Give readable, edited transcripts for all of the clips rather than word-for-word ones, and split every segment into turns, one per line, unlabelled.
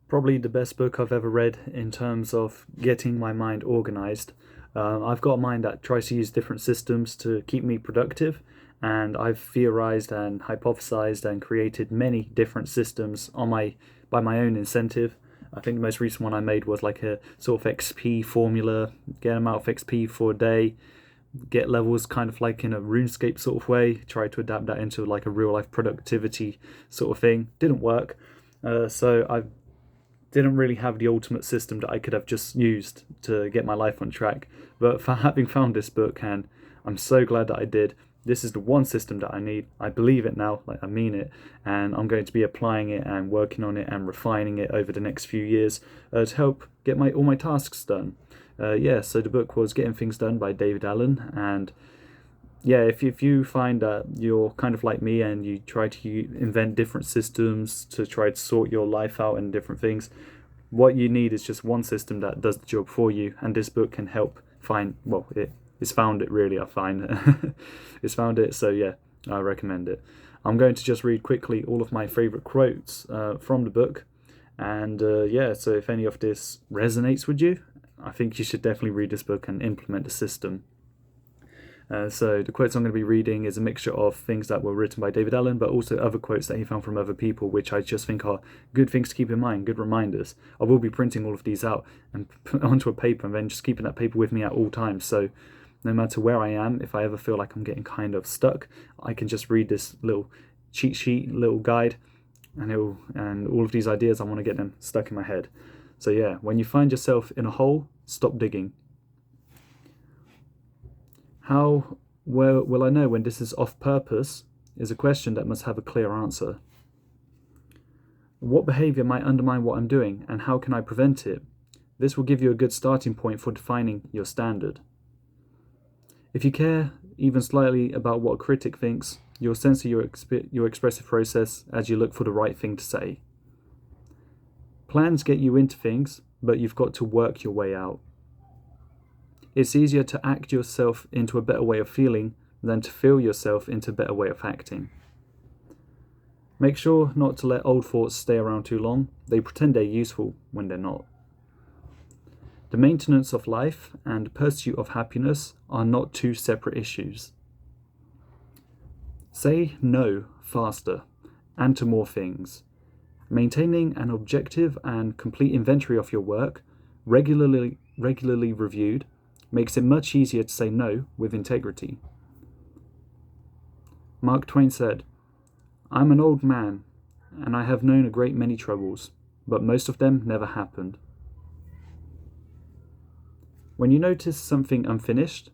Probably the best book I've ever read in terms of getting my mind organized. I've got a mind that tries to use different systems to keep me productive, and I've theorized and hypothesized and created many different systems by my own incentive. I think the most recent one I made was like a sort of XP formula, get an amount of XP for a day, get levels kind of like in a RuneScape sort of way, try to adapt that into like a real life productivity sort of thing. Didn't work. So I didn't really have the ultimate system that I could have just used to get my life on track. But for having found this book, and I'm so glad that I did, this is the one system that I need. I believe it now, like I mean it, and I'm going to be applying it and working on it and refining it over the next few years to help get all my tasks done. So the book was Getting Things Done by David Allen, and yeah, if you find that you're kind of like me and you try to invent different systems to try to sort your life out and different things, what you need is just one system that does the job for you, and this book can help find, well, it's found it really, I find. It's found it, so yeah, I recommend it. I'm going to just read quickly all of my favorite quotes from the book, and so if any of this resonates with you, I think you should definitely read this book and implement the system. So the quotes I'm going to be reading is a mixture of things that were written by David Allen, but also other quotes that he found from other people, which I just think are good things to keep in mind, good reminders. I will be printing all of these out and put onto a paper and then just keeping that paper with me at all times. So no matter where I am, if I ever feel like I'm getting kind of stuck, I can just read this little cheat sheet, little guide, and all of these ideas, I want to get them stuck in my head. So yeah, when you find yourself in a hole, stop digging. How well will I know when this is off purpose is a question that must have a clear answer. What behavior might undermine what I'm doing, and how can I prevent it? This will give you a good starting point for defining your standard. If you care even slightly about what a critic thinks, you'll censor your expressive process as you look for the right thing to say. Plans get you into things, but you've got to work your way out. It's easier to act yourself into a better way of feeling than to feel yourself into a better way of acting. Make sure not to let old thoughts stay around too long. They pretend they're useful when they're not. The maintenance of life and pursuit of happiness are not two separate issues. Say no faster and to more things. Maintaining an objective and complete inventory of your work, regularly reviewed, makes it much easier to say no with integrity. Mark Twain said, "I'm an old man, and I have known a great many troubles, but most of them never happened." When you notice something unfinished,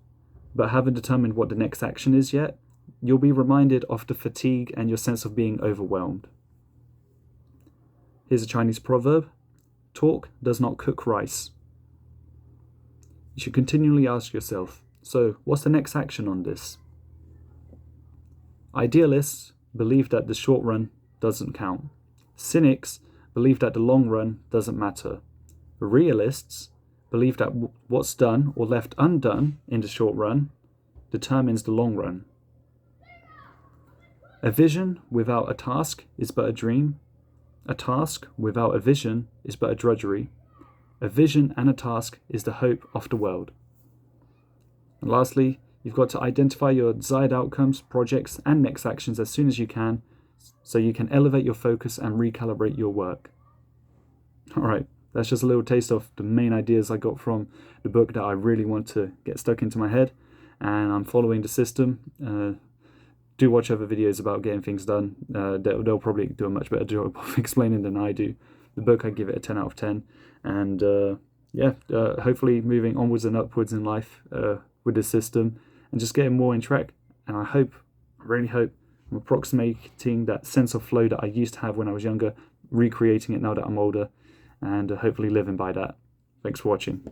but haven't determined what the next action is yet, you'll be reminded of the fatigue and your sense of being overwhelmed. Here's a Chinese proverb: talk does not cook rice. You should continually ask yourself, so what's the next action on this? Idealists believe that the short run doesn't count. Cynics believe that the long run doesn't matter. Realists believe that what's done or left undone in the short run determines the long run. A vision without a task is but a dream. A task without a vision is but a drudgery. A vision and a task is the hope of the world. And lastly, you've got to identify your desired outcomes, projects, and next actions as soon as you can, so you can elevate your focus and recalibrate your work. Alright, that's just a little taste of the main ideas I got from the book that I really want to get stuck into my head, and I'm following the system. Do watch other videos about getting things done. They'll probably do a much better job of explaining than I do. The book, I give it a 10 out of 10, and hopefully moving onwards and upwards in life with this system and just getting more in track. And I really hope I'm approximating that sense of flow that I used to have when I was younger, recreating it now that I'm older, and hopefully living by that. Thanks for watching.